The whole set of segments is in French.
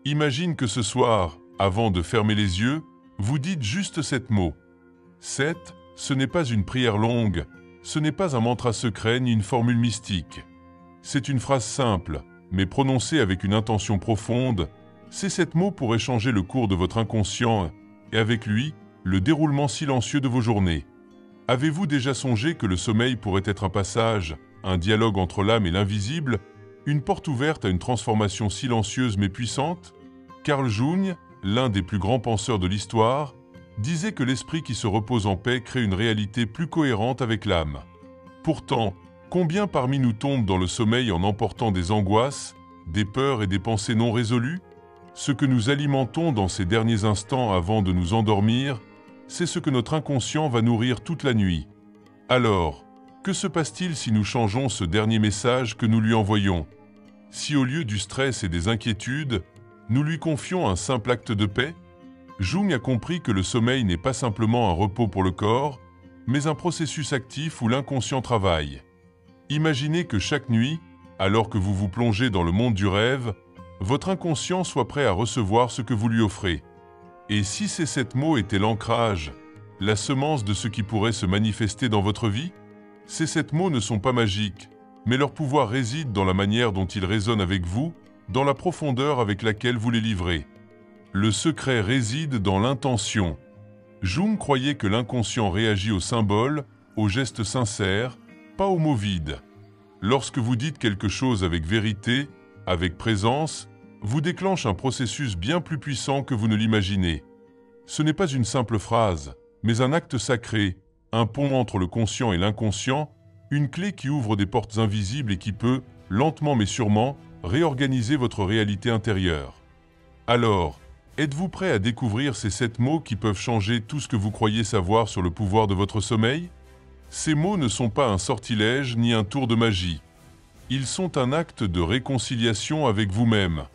Imagine que ce soir, avant de fermer les yeux, vous dites juste 7 mots. 7, ce n'est pas une prière longue, ce n'est pas un mantra secret ni une formule mystique. C'est une phrase simple, mais prononcée avec une intention profonde. Ces 7 mots pourraient changer le cours de votre inconscient et avec lui, le déroulement silencieux de vos journées. Avez-vous déjà songé que le sommeil pourrait être un passage, un dialogue entre l'âme et l'invisible, une porte ouverte à une transformation silencieuse mais puissante? Carl Jung, l'un des plus grands penseurs de l'histoire, disait que l'esprit qui se repose en paix crée une réalité plus cohérente avec l'âme. Pourtant, combien parmi nous tombent dans le sommeil en emportant des angoisses, des peurs et des pensées non résolues? Ce que nous alimentons dans ces derniers instants avant de nous endormir, c'est ce que notre inconscient va nourrir toute la nuit. Alors, que se passe-t-il si nous changeons ce dernier message que nous lui envoyons? Si au lieu du stress et des inquiétudes, nous lui confions un simple acte de paix? Jung a compris que le sommeil n'est pas simplement un repos pour le corps, mais un processus actif où l'inconscient travaille. Imaginez que chaque nuit, alors que vous vous plongez dans le monde du rêve, votre inconscient soit prêt à recevoir ce que vous lui offrez. Et si ces 7 mots étaient l'ancrage, la semence de ce qui pourrait se manifester dans votre vie? Ces 7 mots ne sont pas magiques, mais leur pouvoir réside dans la manière dont ils résonnent avec vous, dans la profondeur avec laquelle vous les livrez. Le secret réside dans l'intention. Jung croyait que l'inconscient réagit aux symboles, aux gestes sincères, pas aux mots vides. Lorsque vous dites quelque chose avec vérité, avec présence, vous déclenche un processus bien plus puissant que vous ne l'imaginez. Ce n'est pas une simple phrase, mais un acte sacré, un pont entre le conscient et l'inconscient, une clé qui ouvre des portes invisibles et qui peut, lentement mais sûrement, réorganiser votre réalité intérieure. Alors, êtes-vous prêt à découvrir ces 7 mots qui peuvent changer tout ce que vous croyez savoir sur le pouvoir de votre sommeil? Ces mots ne sont pas un sortilège ni un tour de magie. Ils sont un acte de réconciliation avec vous-même.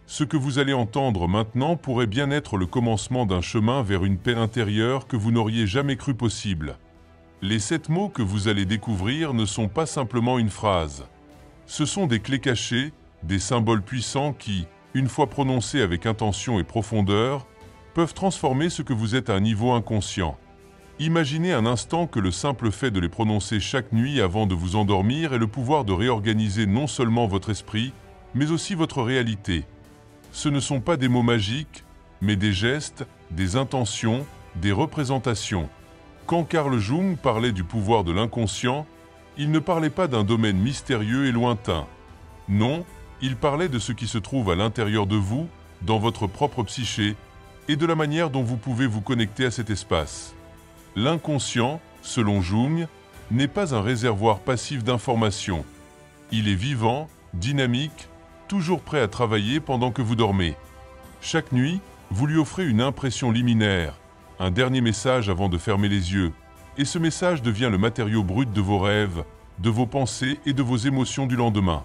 Ce que vous allez entendre maintenant pourrait bien être le commencement d'un chemin vers une paix intérieure que vous n'auriez jamais cru possible. Les 7 mots que vous allez découvrir ne sont pas simplement une phrase. Ce sont des clés cachées, des symboles puissants qui, une fois prononcés avec intention et profondeur, peuvent transformer ce que vous êtes à un niveau inconscient. Imaginez un instant que le simple fait de les prononcer chaque nuit avant de vous endormir ait le pouvoir de réorganiser non seulement votre esprit, mais aussi votre réalité. Ce ne sont pas des mots magiques, mais des gestes, des intentions, des représentations. Quand Carl Jung parlait du pouvoir de l'inconscient, il ne parlait pas d'un domaine mystérieux et lointain. Non, il parlait de ce qui se trouve à l'intérieur de vous, dans votre propre psyché, et de la manière dont vous pouvez vous connecter à cet espace. L'inconscient, selon Jung, n'est pas un réservoir passif d'informations. Il est vivant, dynamique, toujours prêt à travailler pendant que vous dormez. Chaque nuit, vous lui offrez une impression liminaire, un dernier message avant de fermer les yeux, et ce message devient le matériau brut de vos rêves, de vos pensées et de vos émotions du lendemain.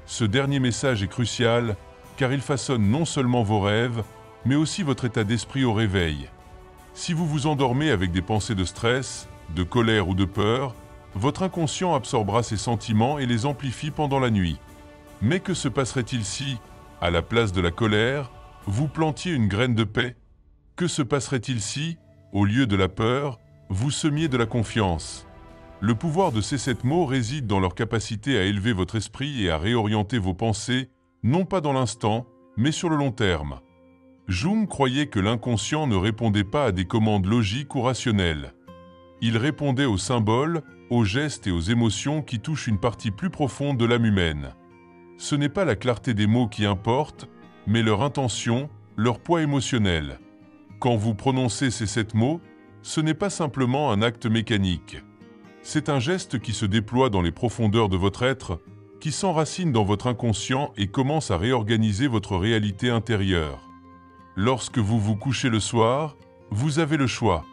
Ce dernier message est crucial, car il façonne non seulement vos rêves, mais aussi votre état d'esprit au réveil. Si vous vous endormez avec des pensées de stress, de colère ou de peur, votre inconscient absorbera ces sentiments et les amplifie pendant la nuit. Mais que se passerait-il si, à la place de la colère, vous plantiez une graine de paix? Que se passerait-il si, au lieu de la peur, vous semiez de la confiance? Le pouvoir de ces 7 mots réside dans leur capacité à élever votre esprit et à réorienter vos pensées, non pas dans l'instant, mais sur le long terme. Jung croyait que l'inconscient ne répondait pas à des commandes logiques ou rationnelles. Il répondait aux symboles, aux gestes et aux émotions qui touchent une partie plus profonde de l'âme humaine. Ce n'est pas la clarté des mots qui importe, mais leur intention, leur poids émotionnel. Quand vous prononcez ces 7 mots, ce n'est pas simplement un acte mécanique. C'est un geste qui se déploie dans les profondeurs de votre être, qui s'enracine dans votre inconscient et commence à réorganiser votre réalité intérieure. Lorsque vous vous couchez le soir, vous avez le choix.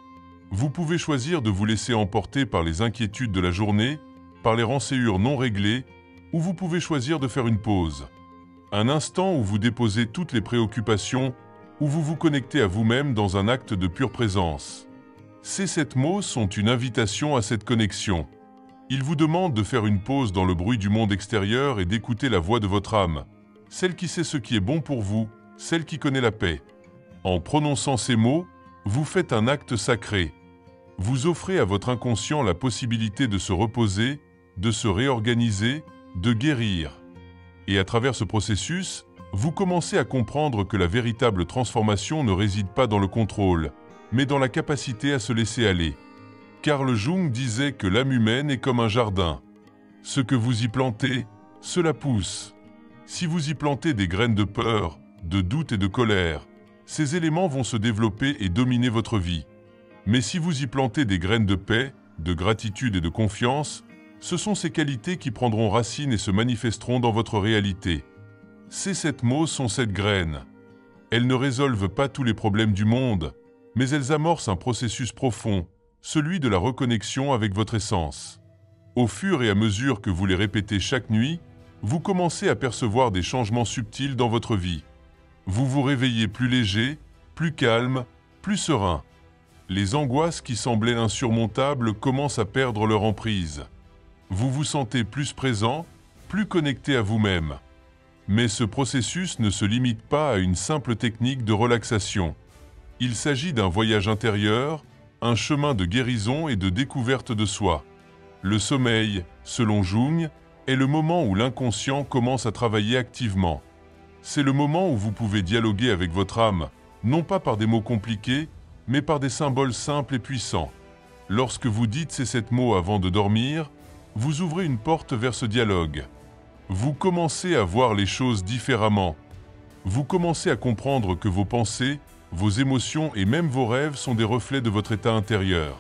Vous pouvez choisir de vous laisser emporter par les inquiétudes de la journée, par les renséures non réglées, ou vous pouvez choisir de faire une pause. Un instant où vous déposez toutes les préoccupations, où vous vous connectez à vous-même dans un acte de pure présence. Ces 7 mots sont une invitation à cette connexion. Ils vous demandent de faire une pause dans le bruit du monde extérieur et d'écouter la voix de votre âme, celle qui sait ce qui est bon pour vous, celle qui connaît la paix. En prononçant ces mots, vous faites un acte sacré. Vous offrez à votre inconscient la possibilité de se reposer, de se réorganiser, de guérir. Et à travers ce processus, vous commencez à comprendre que la véritable transformation ne réside pas dans le contrôle, mais dans la capacité à se laisser aller. Carl Jung disait que l'âme humaine est comme un jardin. Ce que vous y plantez, cela pousse. Si vous y plantez des graines de peur, de doute et de colère, ces éléments vont se développer et dominer votre vie. Mais si vous y plantez des graines de paix, de gratitude et de confiance, ce sont ces qualités qui prendront racine et se manifesteront dans votre réalité. Ces 7 mots sont cette graine. Elles ne résolvent pas tous les problèmes du monde, mais elles amorcent un processus profond, celui de la reconnexion avec votre essence. Au fur et à mesure que vous les répétez chaque nuit, vous commencez à percevoir des changements subtils dans votre vie. Vous vous réveillez plus léger, plus calme, plus serein. Les angoisses qui semblaient insurmontables commencent à perdre leur emprise. Vous vous sentez plus présent, plus connecté à vous-même. Mais ce processus ne se limite pas à une simple technique de relaxation. Il s'agit d'un voyage intérieur, un chemin de guérison et de découverte de soi. Le sommeil, selon Jung, est le moment où l'inconscient commence à travailler activement. C'est le moment où vous pouvez dialoguer avec votre âme, non pas par des mots compliqués, mais par des symboles simples et puissants. Lorsque vous dites ces 7 mots avant de dormir, vous ouvrez une porte vers ce dialogue. Vous commencez à voir les choses différemment. Vous commencez à comprendre que vos pensées, vos émotions et même vos rêves sont des reflets de votre état intérieur.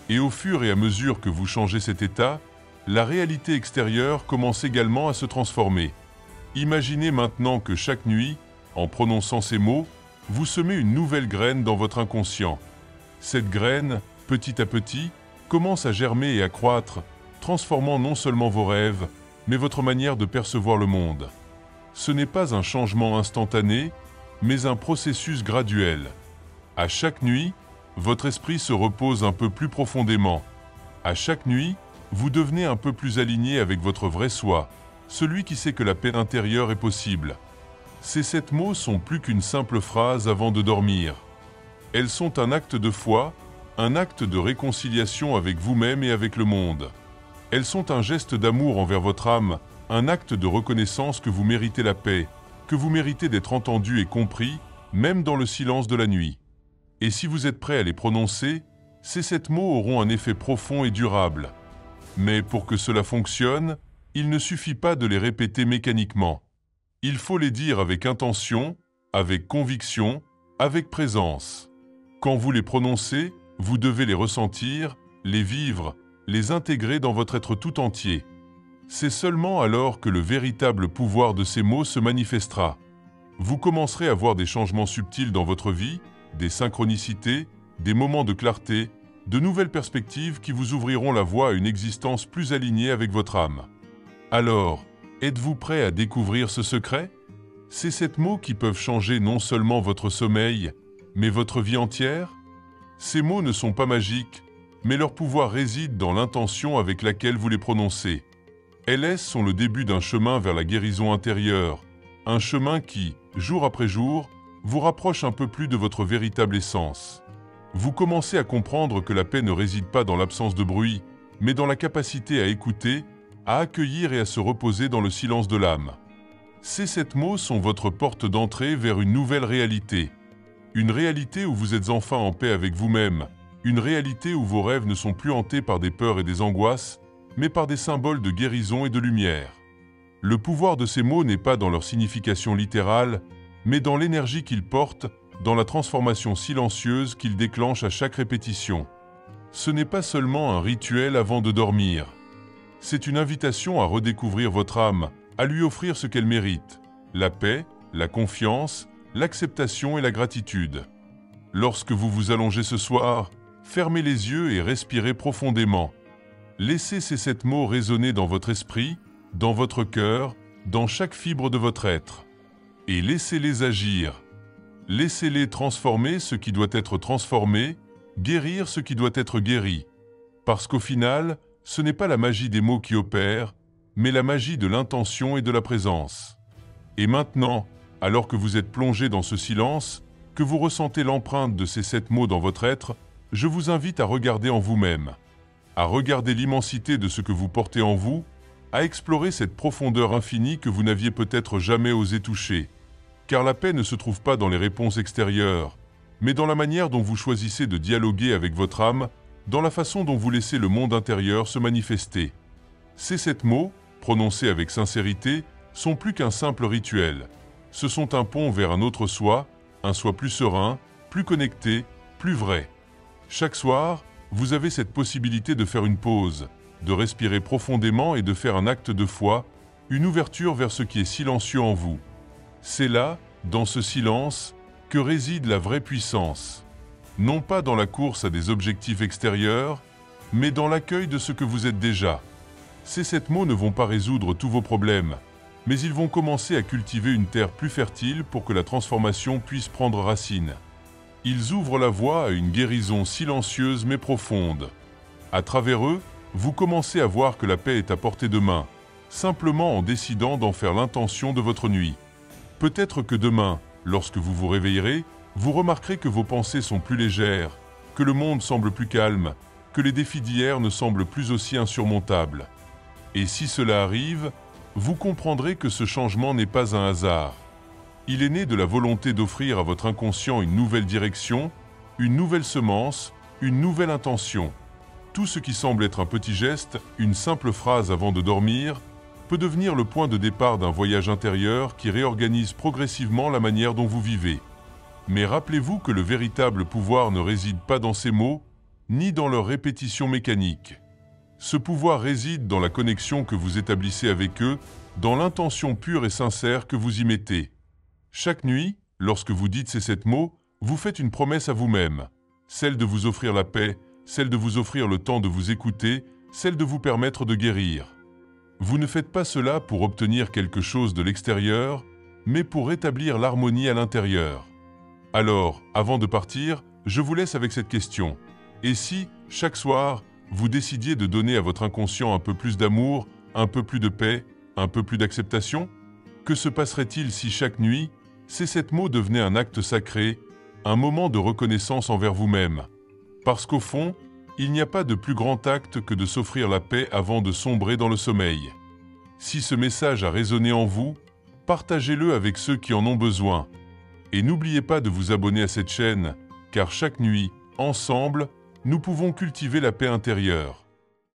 Et au fur et à mesure que vous changez cet état, la réalité extérieure commence également à se transformer. Imaginez maintenant que chaque nuit, en prononçant ces mots, vous semez une nouvelle graine dans votre inconscient. Cette graine, petit à petit, commence à germer et à croître, transformant non seulement vos rêves, mais votre manière de percevoir le monde. Ce n'est pas un changement instantané, mais un processus graduel. À chaque nuit, votre esprit se repose un peu plus profondément. À chaque nuit, vous devenez un peu plus aligné avec votre vrai soi, celui qui sait que la paix intérieure est possible. Ces 7 mots sont plus qu'une simple phrase avant de dormir. Elles sont un acte de foi, un acte de réconciliation avec vous-même et avec le monde. Elles sont un geste d'amour envers votre âme, un acte de reconnaissance que vous méritez la paix, que vous méritez d'être entendu et compris, même dans le silence de la nuit. Et si vous êtes prêt à les prononcer, ces 7 mots auront un effet profond et durable. Mais pour que cela fonctionne, il ne suffit pas de les répéter mécaniquement. Il faut les dire avec intention, avec conviction, avec présence. Quand vous les prononcez, vous devez les ressentir, les vivre, les intégrer dans votre être tout entier. C'est seulement alors que le véritable pouvoir de ces mots se manifestera. Vous commencerez à voir des changements subtils dans votre vie, des synchronicités, des moments de clarté, de nouvelles perspectives qui vous ouvriront la voie à une existence plus alignée avec votre âme. Alors, êtes-vous prêt à découvrir ce secret? C'est 7 mots qui peuvent changer non seulement votre sommeil, mais votre vie entière? Ces mots ne sont pas magiques, mais leur pouvoir réside dans l'intention avec laquelle vous les prononcez. Elles sont le début d'un chemin vers la guérison intérieure, un chemin qui, jour après jour, vous rapproche un peu plus de votre véritable essence. Vous commencez à comprendre que la paix ne réside pas dans l'absence de bruit, mais dans la capacité à écouter, à accueillir et à se reposer dans le silence de l'âme. Ces 7 mots sont votre porte d'entrée vers une nouvelle réalité. Une réalité où vous êtes enfin en paix avec vous-même, une réalité où vos rêves ne sont plus hantés par des peurs et des angoisses, mais par des symboles de guérison et de lumière. Le pouvoir de ces mots n'est pas dans leur signification littérale, mais dans l'énergie qu'ils portent, dans la transformation silencieuse qu'ils déclenchent à chaque répétition. Ce n'est pas seulement un rituel avant de dormir. C'est une invitation à redécouvrir votre âme, à lui offrir ce qu'elle mérite, la paix, la confiance, l'acceptation et la gratitude. Lorsque vous vous allongez ce soir, fermez les yeux et respirez profondément. Laissez ces 7 mots résonner dans votre esprit, dans votre cœur, dans chaque fibre de votre être. Et laissez-les agir. Laissez-les transformer ce qui doit être transformé, guérir ce qui doit être guéri. Parce qu'au final, ce n'est pas la magie des mots qui opère, mais la magie de l'intention et de la présence. Et maintenant, Alors que vous êtes plongé dans ce silence, que vous ressentez l'empreinte de ces 7 mots dans votre être, je vous invite à regarder en vous-même, à regarder l'immensité de ce que vous portez en vous, à explorer cette profondeur infinie que vous n'aviez peut-être jamais osé toucher. Car la paix ne se trouve pas dans les réponses extérieures, mais dans la manière dont vous choisissez de dialoguer avec votre âme, dans la façon dont vous laissez le monde intérieur se manifester. Ces 7 mots, prononcés avec sincérité, sont plus qu'un simple rituel. Ce sont un pont vers un autre soi, un soi plus serein, plus connecté, plus vrai. Chaque soir, vous avez cette possibilité de faire une pause, de respirer profondément et de faire un acte de foi, une ouverture vers ce qui est silencieux en vous. C'est là, dans ce silence, que réside la vraie puissance. Non pas dans la course à des objectifs extérieurs, mais dans l'accueil de ce que vous êtes déjà. Ces 7 mots ne vont pas résoudre tous vos problèmes, mais ils vont commencer à cultiver une terre plus fertile pour que la transformation puisse prendre racine. Ils ouvrent la voie à une guérison silencieuse mais profonde. À travers eux, vous commencez à voir que la paix est à portée de main, simplement en décidant d'en faire l'intention de votre nuit. Peut-être que demain, lorsque vous vous réveillerez, vous remarquerez que vos pensées sont plus légères, que le monde semble plus calme, que les défis d'hier ne semblent plus aussi insurmontables. Et si cela arrive, vous comprendrez que ce changement n'est pas un hasard. Il est né de la volonté d'offrir à votre inconscient une nouvelle direction, une nouvelle semence, une nouvelle intention. Tout ce qui semble être un petit geste, une simple phrase avant de dormir, peut devenir le point de départ d'un voyage intérieur qui réorganise progressivement la manière dont vous vivez. Mais rappelez-vous que le véritable pouvoir ne réside pas dans ces mots, ni dans leur répétition mécanique. Ce pouvoir réside dans la connexion que vous établissez avec eux, dans l'intention pure et sincère que vous y mettez. Chaque nuit, lorsque vous dites ces 7 mots, vous faites une promesse à vous-même, celle de vous offrir la paix, celle de vous offrir le temps de vous écouter, celle de vous permettre de guérir. Vous ne faites pas cela pour obtenir quelque chose de l'extérieur, mais pour rétablir l'harmonie à l'intérieur. Alors, avant de partir, je vous laisse avec cette question. Et si, chaque soir, vous décidiez de donner à votre inconscient un peu plus d'amour, un peu plus de paix, un peu plus d'acceptation? Que se passerait-il si chaque nuit, ces 7 mots devenaient un acte sacré, un moment de reconnaissance envers vous-même? Parce qu'au fond, il n'y a pas de plus grand acte que de s'offrir la paix avant de sombrer dans le sommeil. Si ce message a résonné en vous, partagez-le avec ceux qui en ont besoin. Et n'oubliez pas de vous abonner à cette chaîne, car chaque nuit, ensemble, nous pouvons cultiver la paix intérieure.